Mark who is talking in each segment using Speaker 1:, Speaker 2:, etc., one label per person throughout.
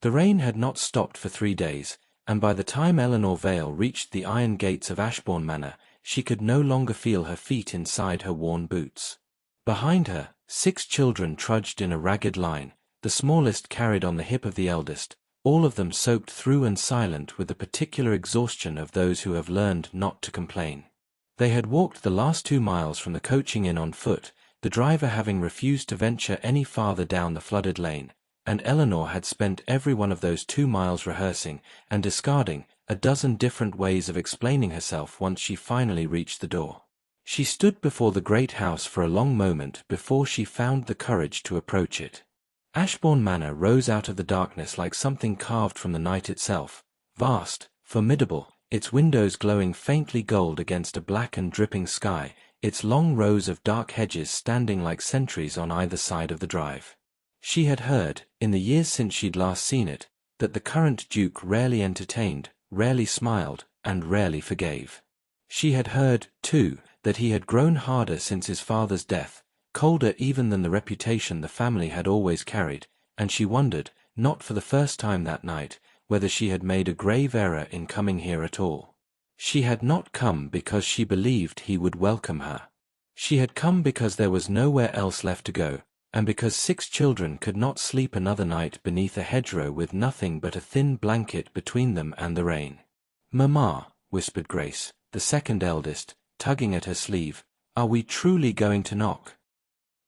Speaker 1: The rain had not stopped for 3 days, and by the time Eleanor Vale reached the iron gates of Ashbourne Manor, she could no longer feel her feet inside her worn boots. Behind her, 6 children trudged in a ragged line, the smallest carried on the hip of the eldest, all of them soaked through and silent with the particular exhaustion of those who have learned not to complain. They had walked the last 2 miles from the coaching inn on foot, the driver having refused to venture any farther down the flooded lane, and Eleanor had spent every one of those 2 miles rehearsing and discarding a dozen different ways of explaining herself once she finally reached the door. She stood before the great house for a long moment before she found the courage to approach it. Ashbourne Manor rose out of the darkness like something carved from the night itself, vast, formidable, its windows glowing faintly gold against a black and dripping sky, its long rows of dark hedges standing like sentries on either side of the drive. She had heard, in the years since she'd last seen it, that the current Duke rarely entertained, rarely smiled, and rarely forgave. She had heard, too, that he had grown harder since his father's death, colder even than the reputation the family had always carried, and she wondered, not for the first time that night, whether she had made a grave error in coming here at all. She had not come because she believed he would welcome her. She had come because there was nowhere else left to go, and because 6 children could not sleep another night beneath a hedgerow with nothing but a thin blanket between them and the rain. "Mamma," whispered Grace, the second eldest, tugging at her sleeve, "are we truly going to knock?"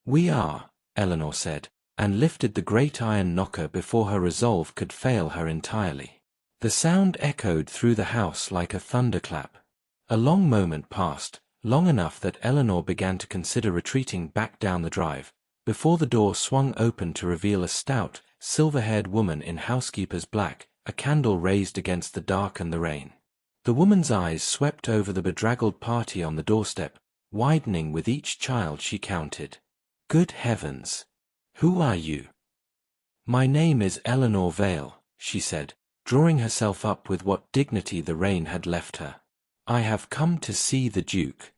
Speaker 1: "We are," Eleanor said, and lifted the great iron knocker before her resolve could fail her entirely. The sound echoed through the house like a thunderclap. A long moment passed, long enough that Eleanor began to consider retreating back down the drive, before the door swung open to reveal a stout, silver-haired woman in housekeeper's black, a candle raised against the dark and the rain. The woman's eyes swept over the bedraggled party on the doorstep, widening with each child she counted. "Good heavens! Who are you?" "My name is Eleanor Vale," she said, drawing herself up with what dignity the rain had left her. "I have come to see the Duke."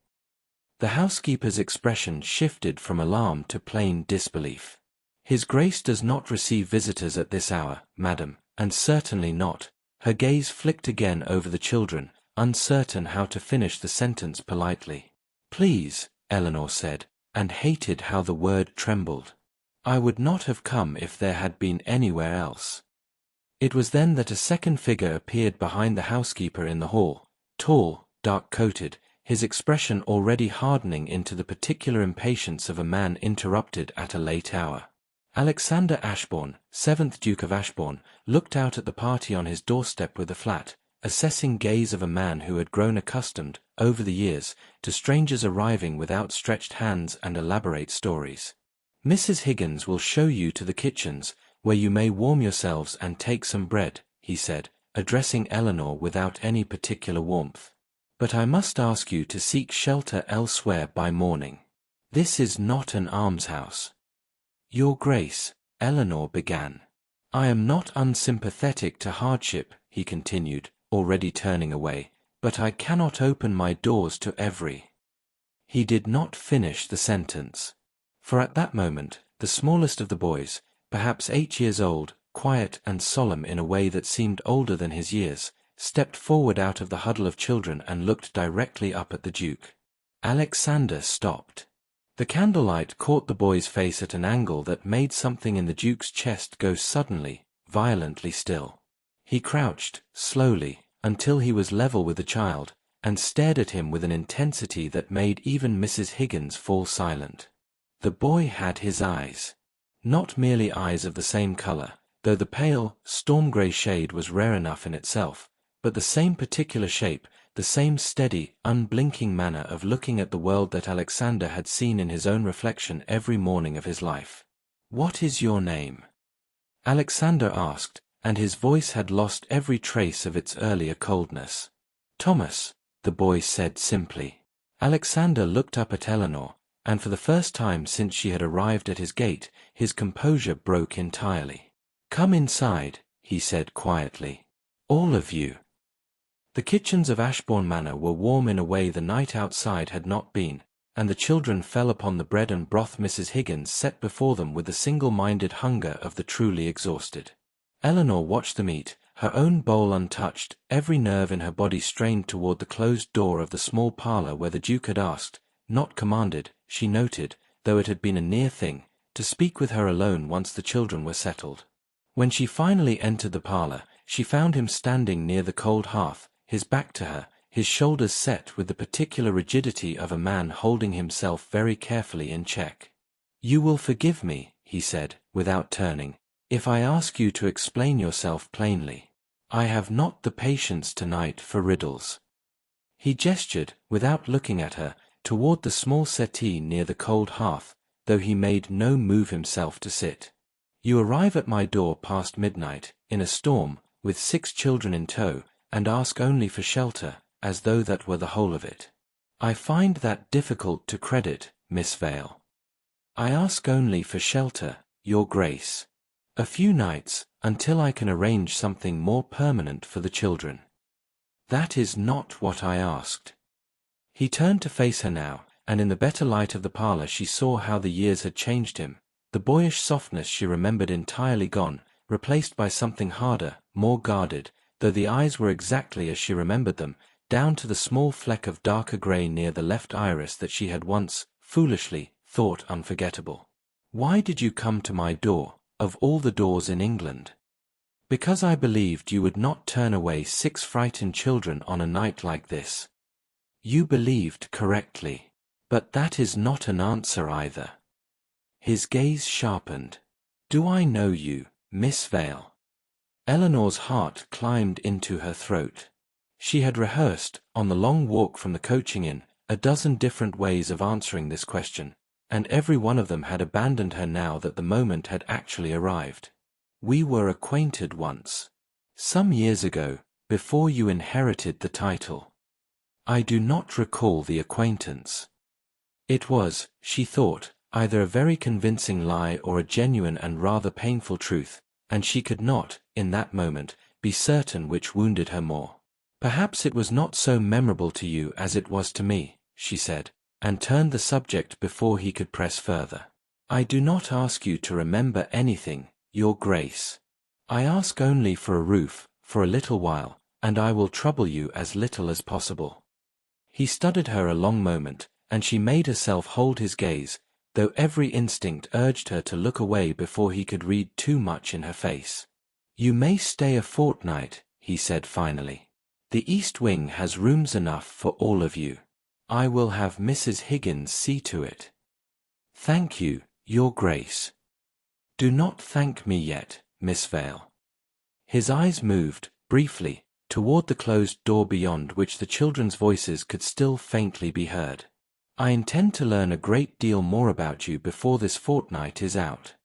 Speaker 1: The housekeeper's expression shifted from alarm to plain disbelief. "His Grace does not receive visitors at this hour, madam, and certainly not." Her gaze flicked again over the children, uncertain how to finish the sentence politely. "Please," Eleanor said, and hated how the word trembled. "I would not have come if there had been anywhere else." It was then that a second figure appeared behind the housekeeper in the hall, tall, dark-coated, his expression already hardening into the particular impatience of a man interrupted at a late hour. Alexander Ashbourne, 7th Duke of Ashbourne, looked out at the party on his doorstep with a flat, assessing gaze of a man who had grown accustomed, over the years, to strangers arriving with outstretched hands and elaborate stories. "Mrs. Higgins will show you to the kitchens, where you may warm yourselves and take some bread," he said, addressing Eleanor without any particular warmth. "But I must ask you to seek shelter elsewhere by morning. This is not an almshouse." "Your Grace," Eleanor began. "I am not unsympathetic to hardship," he continued, already turning away, "but I cannot open my doors to every—" He did not finish the sentence. For at that moment, the smallest of the boys, perhaps 8 years old, quiet and solemn in a way that seemed older than his years, stepped forward out of the huddle of children and looked directly up at the Duke. Alexander stopped. The candlelight caught the boy's face at an angle that made something in the Duke's chest go suddenly, violently still. He crouched, slowly, until he was level with the child, and stared at him with an intensity that made even Mrs. Higgins fall silent. The boy had his eyes. Not merely eyes of the same color, though the pale, storm-gray shade was rare enough in itself, but the same particular shape, the same steady, unblinking manner of looking at the world that Alexander had seen in his own reflection every morning of his life. "What is your name?" Alexander asked, and his voice had lost every trace of its earlier coldness. "Thomas," the boy said simply. Alexander looked up at Eleanor, and for the first time since she had arrived at his gate, his composure broke entirely. "Come inside," he said quietly. "All of you." The kitchens of Ashbourne Manor were warm in a way the night outside had not been, and the children fell upon the bread and broth Mrs. Higgins set before them with the single-minded hunger of the truly exhausted. Eleanor watched them eat, her own bowl untouched, every nerve in her body strained toward the closed door of the small parlor where the Duke had asked, not commanded, she noted, though it had been a near thing, to speak with her alone once the children were settled. When she finally entered the parlor, she found him standing near the cold hearth, his back to her, his shoulders set with the particular rigidity of a man holding himself very carefully in check. "You will forgive me," he said, without turning, "if I ask you to explain yourself plainly. I have not the patience tonight for riddles." He gestured, without looking at her, toward the small settee near the cold hearth, though he made no move himself to sit. "You arrive at my door past midnight, in a storm, with 6 children in tow, and ask only for shelter, as though that were the whole of it. I find that difficult to credit, Miss Vale." "I ask only for shelter, Your Grace. A few nights, until I can arrange something more permanent for the children." "That is not what I asked." He turned to face her now, and in the better light of the parlor she saw how the years had changed him. The boyish softness she remembered entirely gone, replaced by something harder, more guarded, though the eyes were exactly as she remembered them, down to the small fleck of darker gray near the left iris that she had once, foolishly, thought unforgettable. "Why did you come to my door, of all the doors in England?" "Because I believed you would not turn away 6 frightened children on a night like this." "You believed correctly. But that is not an answer either." His gaze sharpened. "Do I know you, Miss Vale?" Eleanor's heart climbed into her throat. She had rehearsed, on the long walk from the coaching inn, a dozen different ways of answering this question, and every one of them had abandoned her now that the moment had actually arrived. "We were acquainted once. Some years ago, before you inherited the title." "I do not recall the acquaintance." It was, she thought, either a very convincing lie or a genuine and rather painful truth, and she could not, in that moment, be certain which wounded her more. "Perhaps it was not so memorable to you as it was to me," she said, and turned the subject before he could press further. "I do not ask you to remember anything, Your Grace. I ask only for a roof, for a little while, and I will trouble you as little as possible." He studied her a long moment, and she made herself hold his gaze, though every instinct urged her to look away before he could read too much in her face. "You may stay a fortnight," he said finally. "The East Wing has rooms enough for all of you. I will have Mrs. Higgins see to it." "Thank you, Your Grace." "Do not thank me yet, Miss Vale." His eyes moved, briefly, toward the closed door beyond which the children's voices could still faintly be heard. "I intend to learn a great deal more about you before this fortnight is out."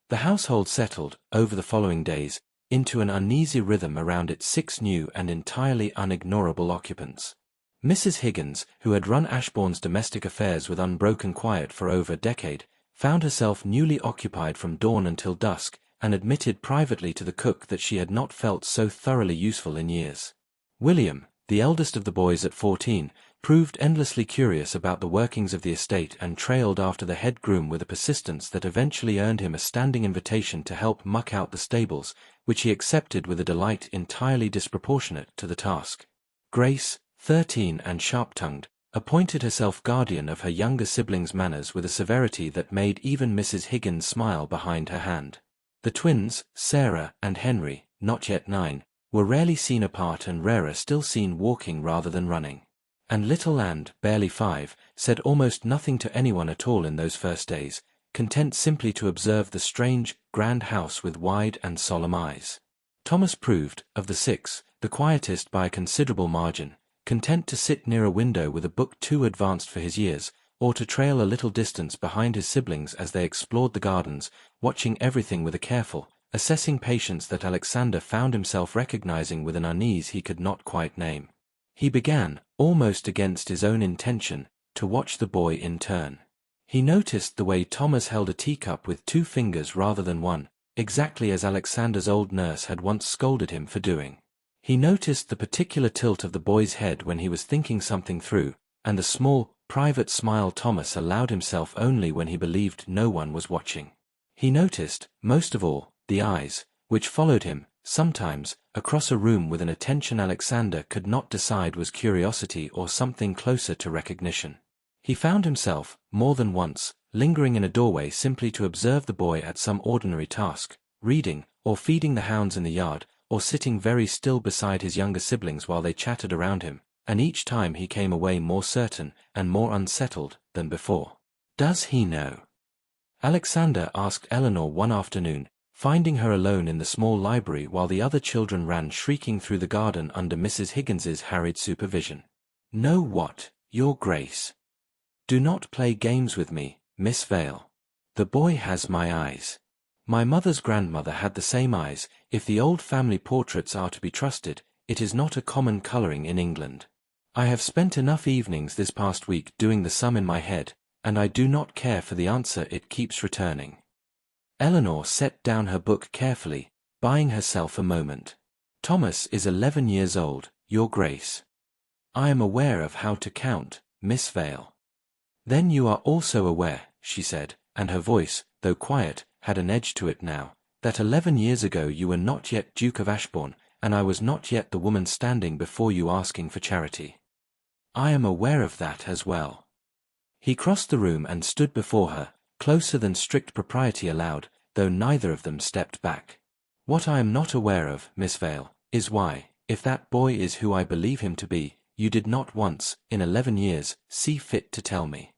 Speaker 1: The household settled, over the following days, into an uneasy rhythm around its 6 new and entirely unignorable occupants. Mrs. Higgins, who had run Ashbourne's domestic affairs with unbroken quiet for over a decade, found herself newly occupied from dawn until dusk, and admitted privately to the cook that she had not felt so thoroughly useful in years. William, the eldest of the boys at 14, proved endlessly curious about the workings of the estate and trailed after the head groom with a persistence that eventually earned him a standing invitation to help muck out the stables, which he accepted with a delight entirely disproportionate to the task. Grace, 13 and sharp-tongued, appointed herself guardian of her younger siblings' manners with a severity that made even Mrs. Higgins smile behind her hand. The twins, Sarah and Henry, not yet 9, were rarely seen apart and rarer still seen walking rather than running. And little Anne, barely 5, said almost nothing to anyone at all in those first days, content simply to observe the strange, grand house with wide and solemn eyes. Thomas proved, of the 6, the quietest by a considerable margin, content to sit near a window with a book too advanced for his years, or to trail a little distance behind his siblings as they explored the gardens, watching everything with a careful, assessing patience that Alexander found himself recognizing with an unease he could not quite name. He began, almost against his own intention, to watch the boy in turn. He noticed the way Thomas held a teacup with 2 fingers rather than 1, exactly as Alexander's old nurse had once scolded him for doing. He noticed the particular tilt of the boy's head when he was thinking something through, and the small, private smile Thomas allowed himself only when he believed no one was watching. He noticed, most of all, the eyes, which followed him, sometimes, across a room with an attention Alexander could not decide was curiosity or something closer to recognition. He found himself, more than once, lingering in a doorway simply to observe the boy at some ordinary task, reading, or feeding the hounds in the yard, or sitting very still beside his younger siblings while they chattered around him, and each time he came away more certain, and more unsettled, than before. "Does he know?" Alexander asked Eleanor one afternoon, finding her alone in the small library while the other children ran shrieking through the garden under Mrs. Higgins's harried supervision. "Know what, Your Grace? Do not play games with me, Miss Vale. The boy has my eyes. My mother's grandmother had the same eyes. If the old family portraits are to be trusted, it is not a common colouring in England. I have spent enough evenings this past week doing the sum in my head, and I do not care for the answer it keeps returning." Eleanor set down her book carefully, buying herself a moment. "Thomas is 11 years old, Your Grace. I am aware of how to count, Miss Vale." "Then you are also aware," she said, and her voice, though quiet, had an edge to it now, "that 11 years ago you were not yet Duke of Ashbourne, and I was not yet the woman standing before you asking for charity." "I am aware of that as well." He crossed the room and stood before her, closer than strict propriety allowed, though neither of them stepped back. "What I am not aware of, Miss Vale, is why, if that boy is who I believe him to be, you did not once, in 11 years, see fit to tell me."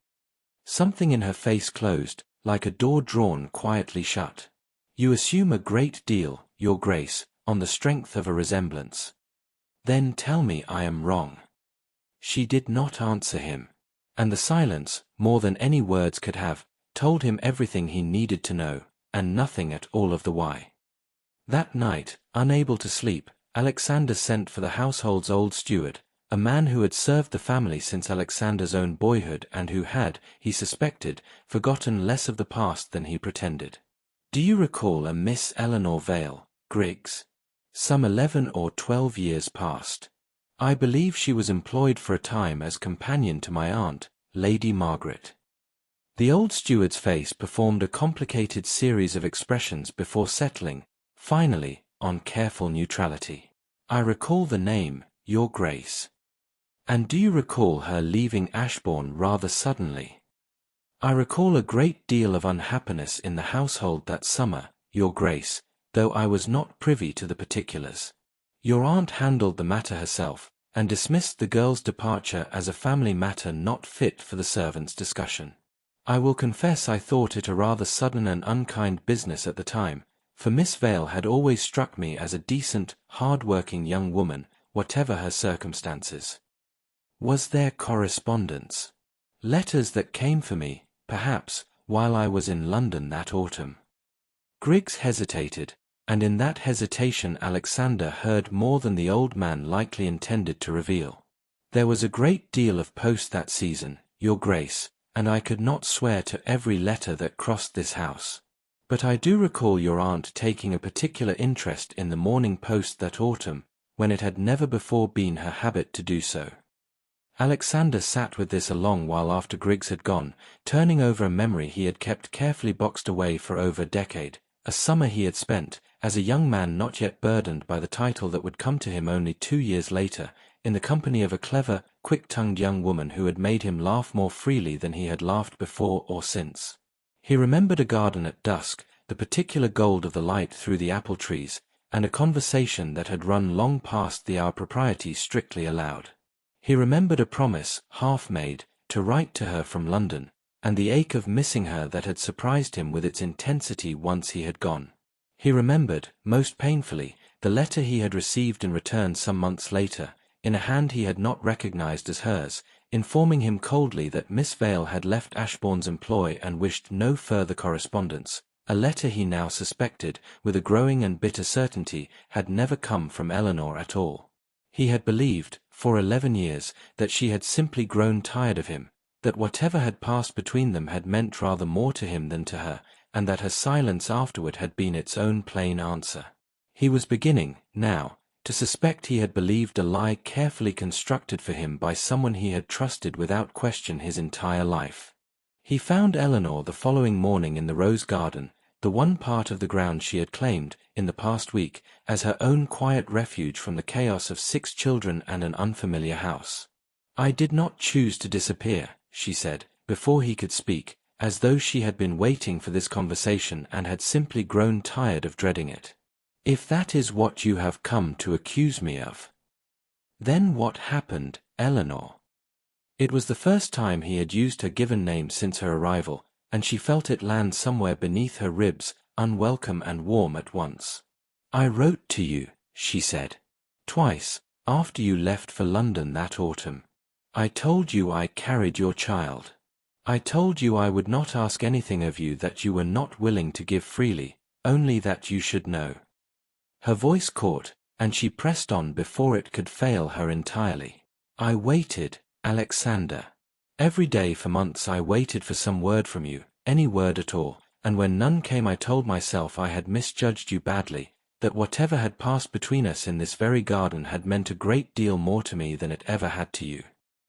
Speaker 1: Something in her face closed, like a door drawn quietly shut. "You assume a great deal, Your Grace, on the strength of a resemblance. Then tell me I am wrong." She did not answer him, and the silence, more than any words could have, told him everything he needed to know, and nothing at all of the why. That night, unable to sleep, Alexander sent for the household's old steward, a man who had served the family since Alexander's own boyhood and who had, he suspected, forgotten less of the past than he pretended. "Do you recall a Miss Eleanor Vale, Griggs? Some 11 or 12 years past. I believe she was employed for a time as companion to my aunt, Lady Margaret." The old steward's face performed a complicated series of expressions before settling, finally, on careful neutrality. "I recall the name, Your Grace." "And do you recall her leaving Ashbourne rather suddenly?" "I recall a great deal of unhappiness in the household that summer, Your Grace, though I was not privy to the particulars. Your aunt handled the matter herself, and dismissed the girl's departure as a family matter not fit for the servants' discussion. I will confess I thought it a rather sudden and unkind business at the time, for Miss Vale had always struck me as a decent, hard-working young woman, whatever her circumstances." "Was there correspondence? Letters that came for me, perhaps, while I was in London that autumn?" Griggs hesitated, and in that hesitation Alexander heard more than the old man likely intended to reveal. "There was a great deal of post that season, Your Grace, and I could not swear to every letter that crossed this house. But I do recall your aunt taking a particular interest in the Morning Post that autumn, when it had never before been her habit to do so." Alexander sat with this a long while after Griggs had gone, turning over a memory he had kept carefully boxed away for over a decade, a summer he had spent, as a young man not yet burdened by the title that would come to him only 2 years later, in the company of a clever, quick-tongued young woman who had made him laugh more freely than he had laughed before or since. He remembered a garden at dusk, the particular gold of the light through the apple trees, and a conversation that had run long past the hour propriety strictly allowed. He remembered a promise, half made, to write to her from London, and the ache of missing her that had surprised him with its intensity once he had gone. He remembered, most painfully, the letter he had received in return some months later, in a hand he had not recognized as hers, informing him coldly that Miss Vale had left Ashbourne's employ and wished no further correspondence, a letter he now suspected, with a growing and bitter certainty, had never come from Eleanor at all. He had believed, for 11 years, that she had simply grown tired of him, that whatever had passed between them had meant rather more to him than to her, and that her silence afterward had been its own plain answer. He was beginning, now, to suspect he had believed a lie carefully constructed for him by someone he had trusted without question his entire life. He found Eleanor the following morning in the rose garden, the one part of the ground she had claimed, in the past week, as her own quiet refuge from the chaos of 6 children and an unfamiliar house. "I did not choose to disappear," she said, before he could speak, as though she had been waiting for this conversation and had simply grown tired of dreading it. "If that is what you have come to accuse me of." "Then what happened, Eleanor?" It was the first time he had used her given name since her arrival, and she felt it land somewhere beneath her ribs, unwelcome and warm at once. "I wrote to you," she said. "Twice, after you left for London that autumn. I told you I carried your child. I told you I would not ask anything of you that you were not willing to give freely, only that you should know." Her voice caught, and she pressed on before it could fail her entirely. "I waited, Alexander. Every day for months I waited for some word from you, any word at all, and when none came I told myself I had misjudged you badly, that whatever had passed between us in this very garden had meant a great deal more to me than it ever had to you.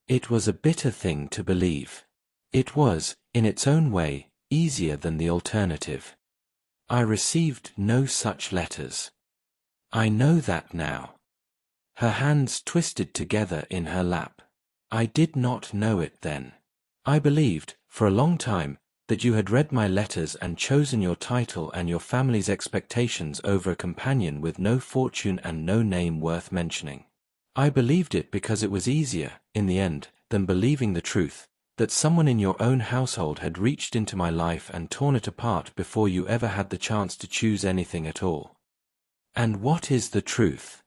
Speaker 1: It was a bitter thing to believe. It was, in its own way, easier than the alternative. I received no such letters. I know that now." Her hands twisted together in her lap. "I did not know it then. I believed, for a long time, that you had read my letters and chosen your title and your family's expectations over a companion with no fortune and no name worth mentioning. I believed it because it was easier, in the end, than believing the truth, that someone in your own household had reached into my life and torn it apart before you ever had the chance to choose anything at all." "And what is the truth?"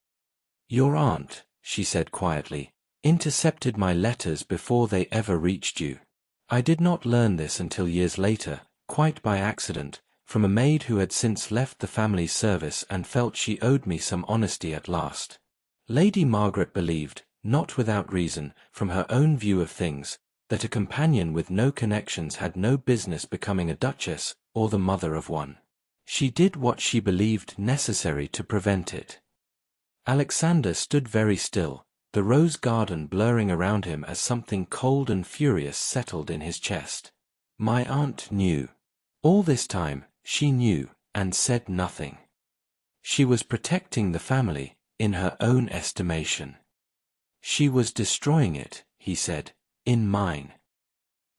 Speaker 1: "Your aunt," she said quietly, "intercepted my letters before they ever reached you. I did not learn this until years later, quite by accident, from a maid who had since left the family's service and felt she owed me some honesty at last. Lady Margaret believed, not without reason, from her own view of things, that a companion with no connections had no business becoming a duchess or the mother of one. She did what she believed necessary to prevent it." Alexander stood very still, the rose garden blurring around him as something cold and furious settled in his chest. "My aunt knew. All this time, she knew, and said nothing. She was protecting the family, in her own estimation. She was destroying it," he said, "in mine."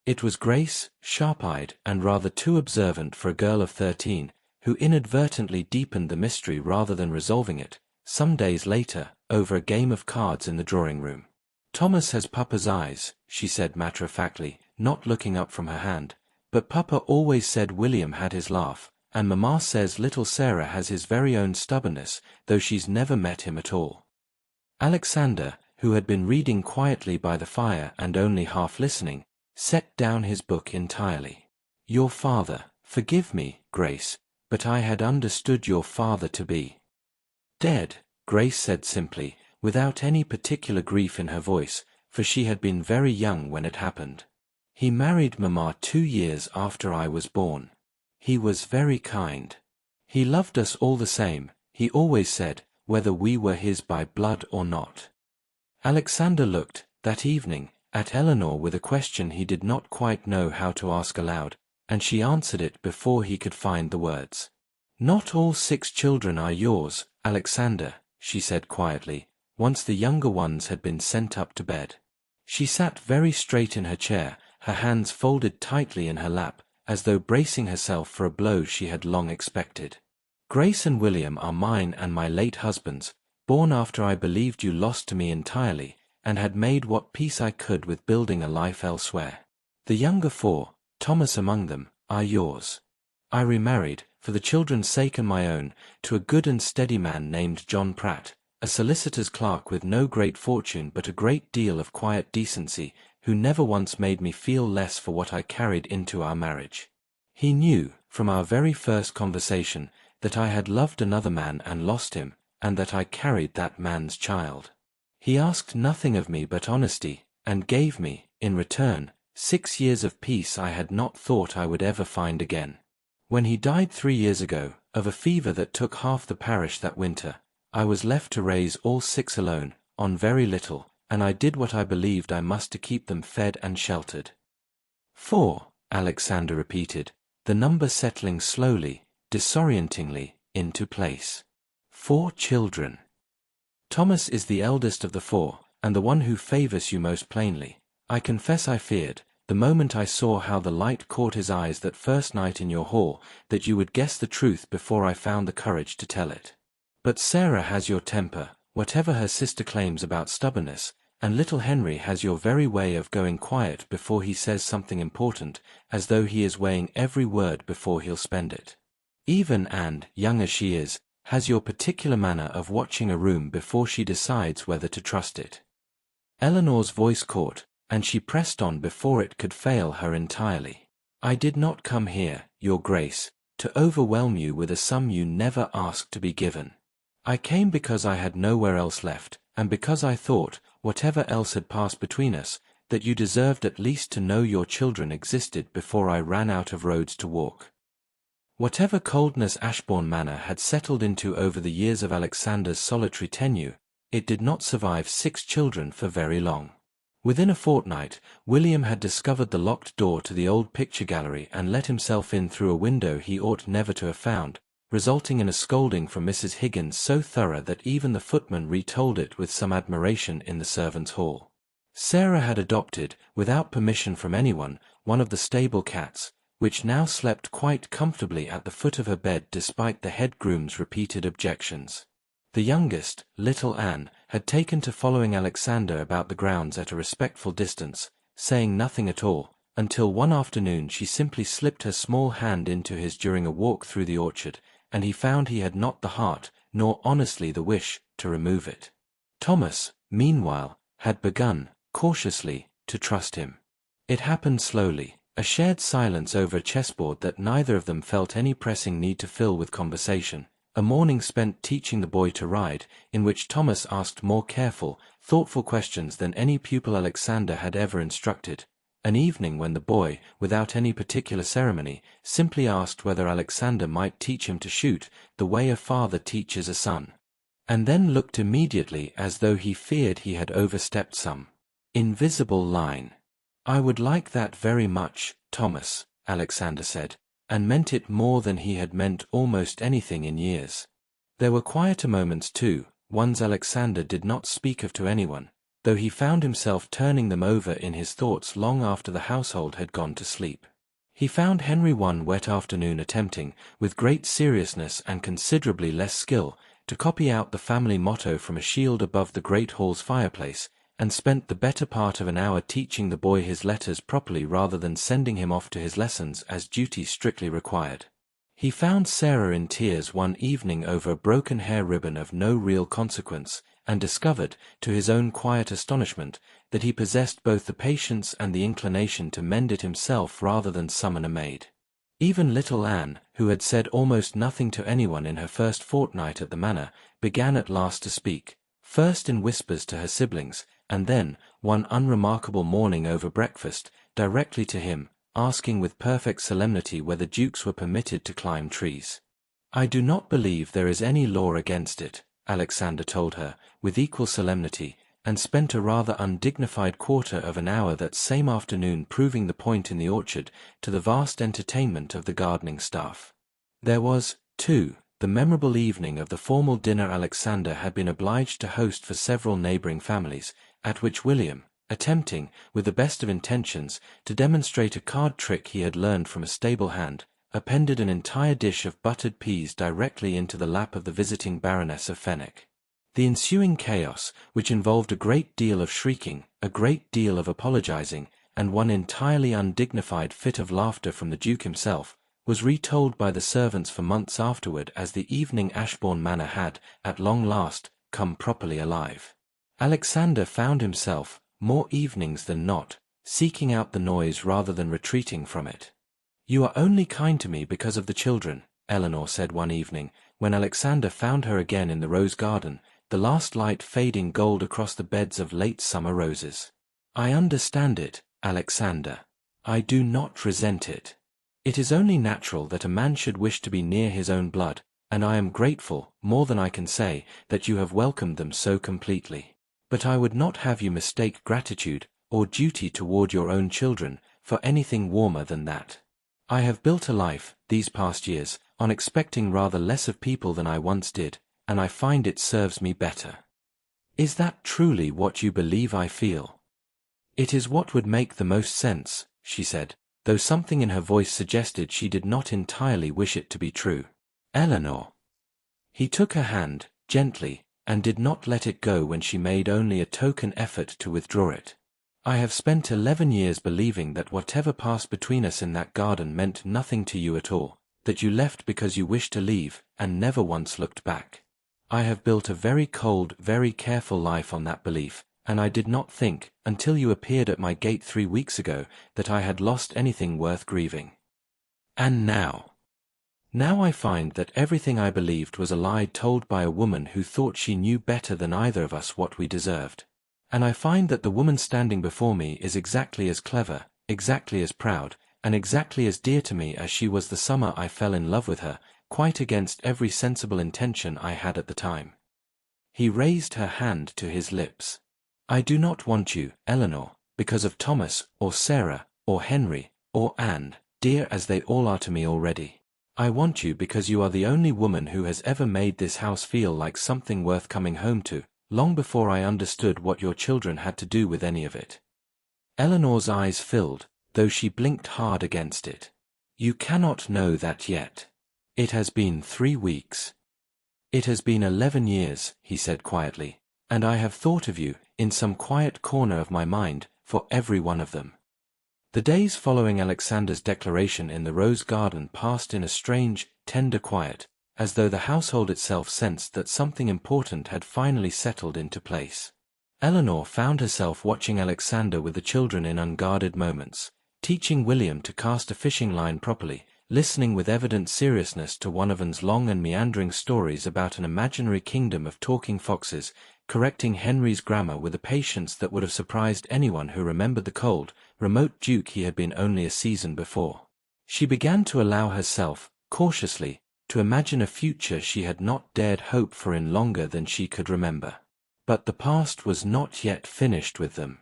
Speaker 1: It was Grace, sharp-eyed and rather too observant for a girl of 13, who inadvertently deepened the mystery rather than resolving it, some days later, over a game of cards in the drawing-room. "Thomas has Papa's eyes," she said matter-of-factly, not looking up from her hand, "but Papa always said William had his laugh, and Mamma says little Sarah has his very own stubbornness, though she's never met him at all." Alexander, who had been reading quietly by the fire and only half listening, set down his book entirely. "Your father, forgive me, Grace, but I had understood your father to be dead," Grace said simply, without any particular grief in her voice, for she had been very young when it happened. "He married Mamma 2 years after I was born. He was very kind. He loved us all the same, he always said, whether we were his by blood or not." Alexander looked, that evening, at Eleanor with a question he did not quite know how to ask aloud, and she answered it before he could find the words. "Not all 6 children are yours, Alexander," she said quietly, once the younger ones had been sent up to bed. She sat very straight in her chair, her hands folded tightly in her lap, as though bracing herself for a blow she had long expected. "Grace and William are mine and my late husband's, born after I believed you lost to me entirely, and had made what peace I could with building a life elsewhere. The younger 4, Thomas among them, are yours. I remarried, for the children's sake and my own, to a good and steady man named John Pratt, a solicitor's clerk with no great fortune but a great deal of quiet decency, who never once made me feel less for what I carried into our marriage. He knew, from our very first conversation, that I had loved another man and lost him, and that I carried that man's child. He asked nothing of me but honesty, and gave me, in return, 6 years of peace I had not thought I would ever find again. When he died 3 years ago, of a fever that took half the parish that winter, I was left to raise all 6 alone, on very little, and I did what I believed I must to keep them fed and sheltered." 4, Alexander repeated, the number settling slowly, disorientingly, into place. 4 children. Thomas is the eldest of the 4, and the one who favors you most plainly. I confess I feared, the moment I saw how the light caught his eyes that first night in your hall, that you would guess the truth before I found the courage to tell it. But Sarah has your temper, whatever her sister claims about stubbornness, and little Henry has your very way of going quiet before he says something important, as though he is weighing every word before he'll spend it. Even Anne, young as she is, has your particular manner of watching a room before she decides whether to trust it. Eleanor's voice caught, and she pressed on before it could fail her entirely. I did not come here, your grace, to overwhelm you with a sum you never asked to be given. I came because I had nowhere else left, and because I thought, whatever else had passed between us, that you deserved at least to know your children existed before I ran out of roads to walk. Whatever coldness Ashbourne Manor had settled into over the years of Alexander's solitary tenure, it did not survive 6 children for very long. Within a fortnight, William had discovered the locked door to the old picture gallery and let himself in through a window he ought never to have found, resulting in a scolding from Mrs. Higgins so thorough that even the footman retold it with some admiration in the servants' hall. Sarah had adopted, without permission from anyone, one of the stable cats, which now slept quite comfortably at the foot of her bed despite the head groom's repeated objections. The youngest, little Anne, had taken to following Alexander about the grounds at a respectful distance, saying nothing at all, until one afternoon she simply slipped her small hand into his during a walk through the orchard, and he found he had not the heart, nor honestly the wish, to remove it. Thomas, meanwhile, had begun, cautiously, to trust him. It happened slowly, a shared silence over a chessboard that neither of them felt any pressing need to fill with conversation, a morning spent teaching the boy to ride, in which Thomas asked more careful, thoughtful questions than any pupil Alexander had ever instructed, an evening when the boy, without any particular ceremony, simply asked whether Alexander might teach him to shoot, the way a father teaches a son, and then looked immediately as though he feared he had overstepped some invisible line. I would like that very much, Thomas, Alexander said, and meant it more than he had meant almost anything in years. There were quieter moments too, ones Alexander did not speak of to anyone, though he found himself turning them over in his thoughts long after the household had gone to sleep. He found Henry one wet afternoon attempting, with great seriousness and considerably less skill, to copy out the family motto from a shield above the great hall's fireplace, and spent the better part of an hour teaching the boy his letters properly rather than sending him off to his lessons as duty strictly required. He found Sarah in tears one evening over a broken hair ribbon of no real consequence, and discovered, to his own quiet astonishment, that he possessed both the patience and the inclination to mend it himself rather than summon a maid. Even little Anne, who had said almost nothing to anyone in her first fortnight at the manor, began at last to speak, first in whispers to her siblings, and then, one unremarkable morning over breakfast, directly to him, asking with perfect solemnity whether dukes were permitted to climb trees. I do not believe there is any law against it, Alexander told her, with equal solemnity, and spent a rather undignified quarter of an hour that same afternoon proving the point in the orchard, to the vast entertainment of the gardening staff. There was, too, the memorable evening of the formal dinner Alexander had been obliged to host for several neighbouring families, at which William, attempting, with the best of intentions, to demonstrate a card trick he had learned from a stable hand, appended an entire dish of buttered peas directly into the lap of the visiting Baroness of Fenwick. The ensuing chaos, which involved a great deal of shrieking, a great deal of apologizing, and one entirely undignified fit of laughter from the Duke himself, was retold by the servants for months afterward as the evening Ashbourne Manor had, at long last, come properly alive. Alexander found himself, more evenings than not, seeking out the noise rather than retreating from it. You are only kind to me because of the children, Eleanor said one evening, when Alexander found her again in the rose garden, the last light fading gold across the beds of late summer roses. I understand it, Alexander. I do not resent it. It is only natural that a man should wish to be near his own blood, and I am grateful, more than I can say, that you have welcomed them so completely. But I would not have you mistake gratitude, or duty toward your own children, for anything warmer than that. I have built a life, these past years, on expecting rather less of people than I once did, and I find it serves me better. Is that truly what you believe I feel? It is what would make the most sense, she said, though something in her voice suggested she did not entirely wish it to be true. Eleanor. He took her hand, gently, and did not let it go when she made only a token effort to withdraw it. I have spent 11 years believing that whatever passed between us in that garden meant nothing to you at all, that you left because you wished to leave, and never once looked back. I have built a very cold, very careful life on that belief, and I did not think, until you appeared at my gate 3 weeks ago, that I had lost anything worth grieving. And now? Now I find that everything I believed was a lie told by a woman who thought she knew better than either of us what we deserved. And I find that the woman standing before me is exactly as clever, exactly as proud, and exactly as dear to me as she was the summer I fell in love with her, quite against every sensible intention I had at the time. He raised her hand to his lips. I do not want you, Eleanor, because of Thomas, or Sarah, or Henry, or Anne, dear as they all are to me already. I want you because you are the only woman who has ever made this house feel like something worth coming home to, long before I understood what your children had to do with any of it. Eleanor's eyes filled, though she blinked hard against it. You cannot know that yet. It has been 3 weeks. It has been 11 years, he said quietly, and I have thought of you, in some quiet corner of my mind, for every one of them. The days following Alexander's declaration in the rose garden passed in a strange, tender quiet, as though the household itself sensed that something important had finally settled into place. Eleanor found herself watching Alexander with the children in unguarded moments, teaching William to cast a fishing line properly, listening with evident seriousness to one of Anne's long and meandering stories about an imaginary kingdom of talking foxes, correcting Henry's grammar with a patience that would have surprised anyone who remembered the cold, remote Duke he had been only a season before. She began to allow herself, cautiously, to imagine a future she had not dared hope for in longer than she could remember. But the past was not yet finished with them.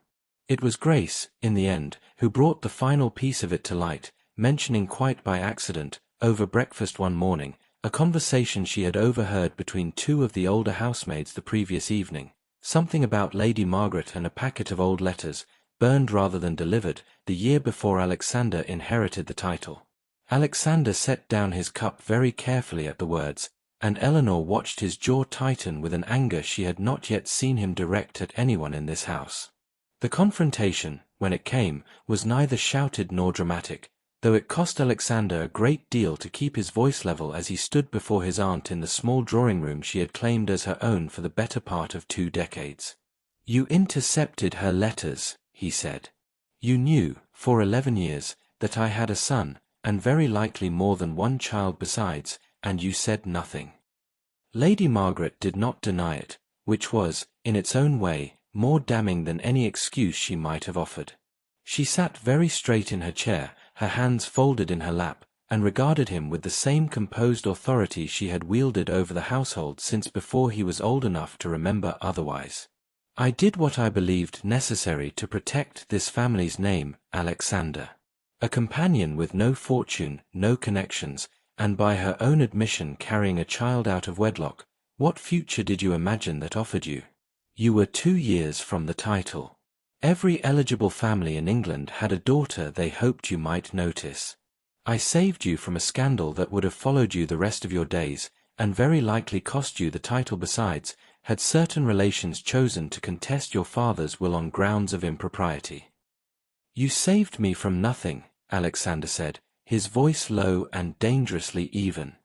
Speaker 1: It was Grace, in the end, who brought the final piece of it to light, mentioning quite by accident, over breakfast one morning, a conversation she had overheard between 2 of the older housemaids the previous evening, something about Lady Margaret and a packet of old letters, burned rather than delivered, the year before Alexander inherited the title. Alexander set down his cup very carefully at the words, and Eleanor watched his jaw tighten with an anger she had not yet seen him direct at anyone in this house. The confrontation, when it came, was neither shouted nor dramatic, though it cost Alexander a great deal to keep his voice level as he stood before his aunt in the small drawing-room she had claimed as her own for the better part of 2 decades. You intercepted her letters, he said. You knew, for 11 years, that I had a son, and very likely more than one child besides, and you said nothing. Lady Margaret did not deny it, which was, in its own way, more damning than any excuse she might have offered. She sat very straight in her chair, her hands folded in her lap, and regarded him with the same composed authority she had wielded over the household since before he was old enough to remember otherwise. I did what I believed necessary to protect this family's name, Alexander. A companion with no fortune, no connections, and by her own admission carrying a child out of wedlock, what future did you imagine that offered you? You were 2 years from the title. Every eligible family in England had a daughter they hoped you might notice. I saved you from a scandal that would have followed you the rest of your days, and very likely cost you the title besides, had certain relations chosen to contest your father's will on grounds of impropriety. You saved me from nothing, Alexander said, his voice low and dangerously even.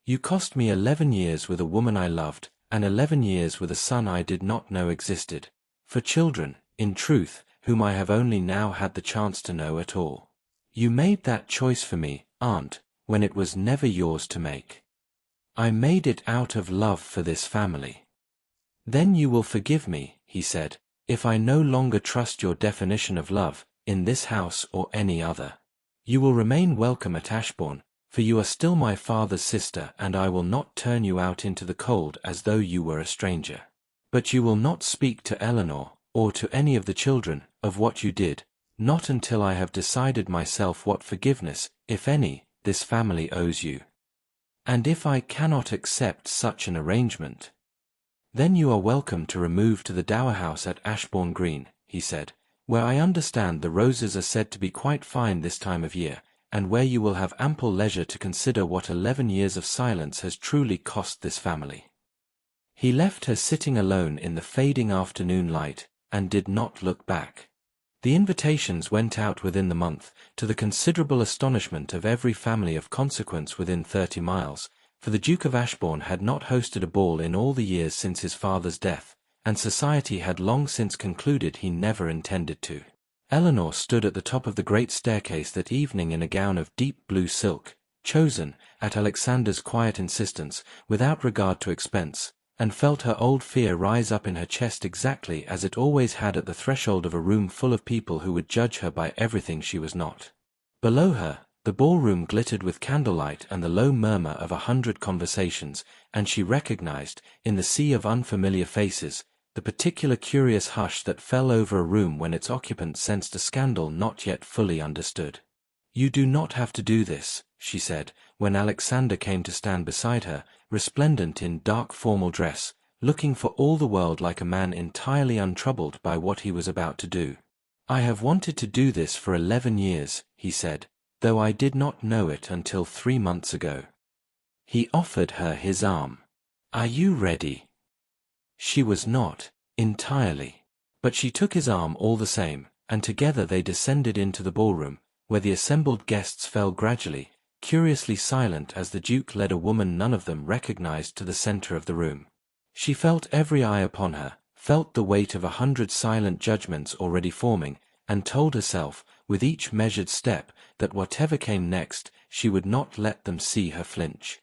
Speaker 1: You cost me 11 years with a woman I loved, and 11 years with a son I did not know existed. For children, in truth, whom I have only now had the chance to know at all. You made that choice for me, Aunt, when it was never yours to make. I made it out of love for this family. Then you will forgive me, he said, if I no longer trust your definition of love, in this house or any other. You will remain welcome at Ashbourne, for you are still my father's sister, and I will not turn you out into the cold as though you were a stranger. But you will not speak to Eleanor, or to any of the children, of what you did, not until I have decided myself what forgiveness, if any, this family owes you. And if I cannot accept such an arrangement, then you are welcome to remove to the dower house at Ashbourne Green, he said, where I understand the roses are said to be quite fine this time of year, and where you will have ample leisure to consider what 11 years of silence has truly cost this family. He left her sitting alone in the fading afternoon light, and did not look back. The invitations went out within the month, to the considerable astonishment of every family of consequence within 30 miles, for the Duke of Ashbourne had not hosted a ball in all the years since his father's death, and society had long since concluded he never intended to. Eleanor stood at the top of the great staircase that evening in a gown of deep blue silk, chosen, at Alexander's quiet insistence, without regard to expense, and felt her old fear rise up in her chest exactly as it always had at the threshold of a room full of people who would judge her by everything she was not. Below her, the ballroom glittered with candlelight and the low murmur of 100 conversations, and she recognized, in the sea of unfamiliar faces, the particular curious hush that fell over a room when its occupant sensed a scandal not yet fully understood. "You do not have to do this," she said, when Alexander came to stand beside her, resplendent in dark formal dress, looking for all the world like a man entirely untroubled by what he was about to do. "I have wanted to do this for 11 years, he said, though I did not know it until 3 months ago. He offered her his arm. "Are you ready?" She was not, entirely. But she took his arm all the same, and together they descended into the ballroom, where the assembled guests fell gradually, curiously silent as the Duke led a woman none of them recognized to the center of the room. She felt every eye upon her, felt the weight of 100 silent judgments already forming, and told herself, with each measured step, that whatever came next, she would not let them see her flinch.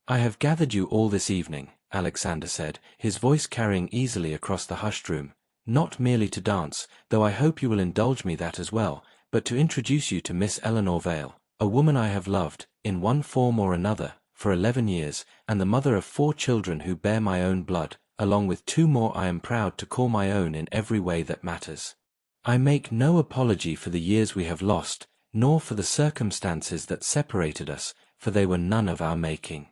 Speaker 1: "I have gathered you all this evening," Alexander said, his voice carrying easily across the hushed room, "not merely to dance, though I hope you will indulge me that as well, but to introduce you to Miss Eleanor Vale, a woman I have loved, in one form or another, for 11 years, and the mother of 4 children who bear my own blood, along with 2 more I am proud to call my own in every way that matters. I make no apology for the years we have lost, nor for the circumstances that separated us, for they were none of our making.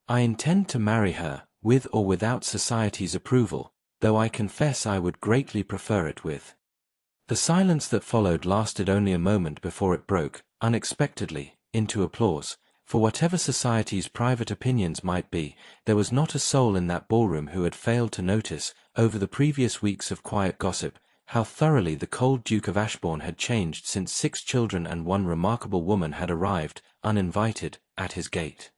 Speaker 1: I intend to marry her, with or without society's approval, though I confess I would greatly prefer it with." The silence that followed lasted only a moment before it broke, unexpectedly, into applause, for whatever society's private opinions might be, there was not a soul in that ballroom who had failed to notice, over the previous weeks of quiet gossip, how thoroughly the cold Duke of Ashbourne had changed since 6 children and 1 remarkable woman had arrived, uninvited, at his gate.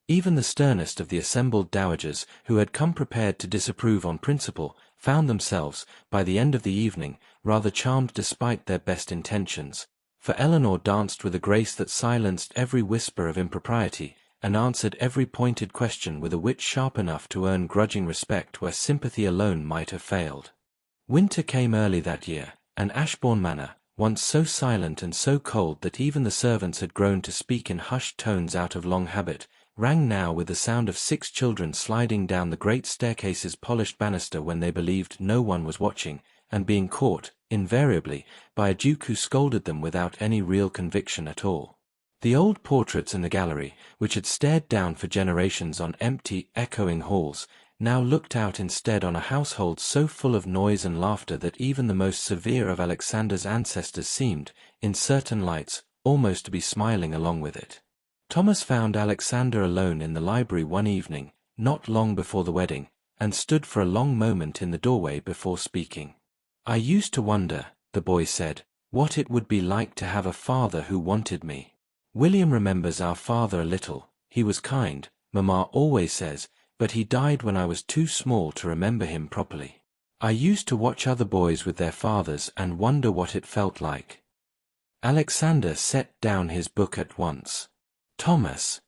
Speaker 1: Even the sternest of the assembled dowagers, who had come prepared to disapprove on principle, found themselves, by the end of the evening, rather charmed despite their best intentions, for Eleanor danced with a grace that silenced every whisper of impropriety, and answered every pointed question with a wit sharp enough to earn grudging respect where sympathy alone might have failed. Winter came early that year, and Ashbourne Manor, once so silent and so cold that even the servants had grown to speak in hushed tones out of long habit, rang now with the sound of 6 children sliding down the great staircase's polished banister when they believed no one was watching, and being caught, invariably, by a duke who scolded them without any real conviction at all. The old portraits in the gallery, which had stared down for generations on empty, echoing halls, now looked out instead on a household so full of noise and laughter that even the most severe of Alexander's ancestors seemed, in certain lights, almost to be smiling along with it. Thomas found Alexander alone in the library one evening, not long before the wedding, and stood for a long moment in the doorway before speaking. "I used to wonder," the boy said, "what it would be like to have a father who wanted me. William remembers our father a little. He was kind, Mamma always says, but he died when I was too small to remember him properly. I used to watch other boys with their fathers and wonder what it felt like." Alexander set down his book at once. "Thomas."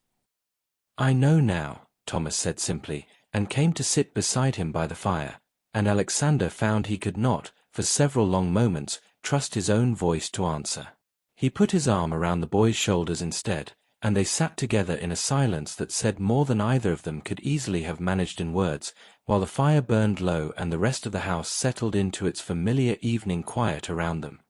Speaker 1: "I know now," Thomas said simply, and came to sit beside him by the fire, and Alexander found he could not, for several long moments, trust his own voice to answer. He put his arm around the boy's shoulders instead, and they sat together in a silence that said more than either of them could easily have managed in words, while the fire burned low and the rest of the house settled into its familiar evening quiet around them.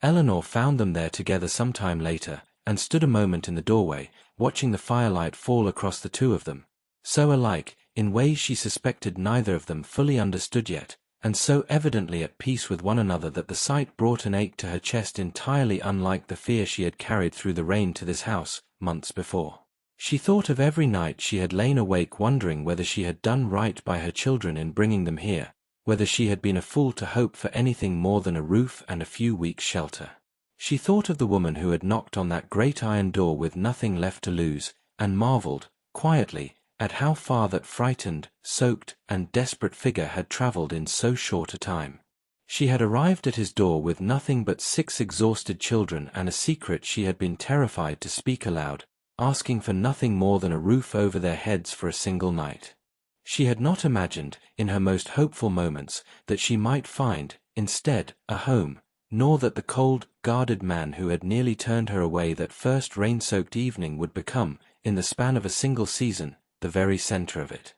Speaker 1: Eleanor found them there together some time later, and stood a moment in the doorway, watching the firelight fall across the 2 of them, so alike, in ways she suspected neither of them fully understood yet, and so evidently at peace with one another that the sight brought an ache to her chest entirely unlike the fear she had carried through the rain to this house, months before. She thought of every night she had lain awake wondering whether she had done right by her children in bringing them here, whether she had been a fool to hope for anything more than a roof and a few weeks' shelter. She thought of the woman who had knocked on that great iron door with nothing left to lose, and marveled, quietly, at how far that frightened, soaked, and desperate figure had travelled in so short a time. She had arrived at his door with nothing but 6 exhausted children and a secret she had been terrified to speak aloud, asking for nothing more than a roof over their heads for a single night. She had not imagined, in her most hopeful moments, that she might find, instead, a home, nor that the cold, guarded man who had nearly turned her away that first rain-soaked evening would become, in the span of a single season, the very centre of it.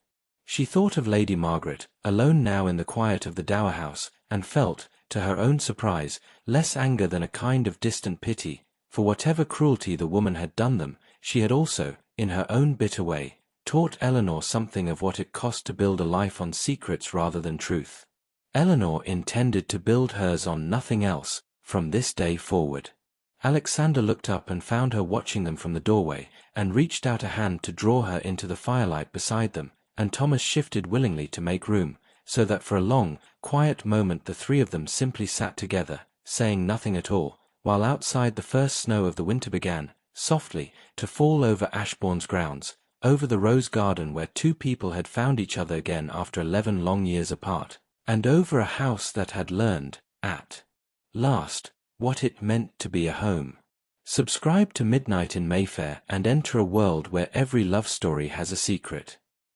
Speaker 1: She thought of Lady Margaret, alone now in the quiet of the Dower House, and felt, to her own surprise, less anger than a kind of distant pity, for whatever cruelty the woman had done them, she had also, in her own bitter way, taught Eleanor something of what it cost to build a life on secrets rather than truth. Eleanor intended to build hers on nothing else, from this day forward. Alexander looked up and found her watching them from the doorway, and reached out a hand to draw her into the firelight beside them, and Thomas shifted willingly to make room, so that for a long, quiet moment the 3 of them simply sat together, saying nothing at all, while outside the first snow of the winter began, softly, to fall over Ashbourne's grounds, over the rose garden where 2 people had found each other again after 11 long years apart, and over a house that had learned, at last, what it meant to be a home. Subscribe to Midnight in Mayfair and enter a world where every love story has a secret.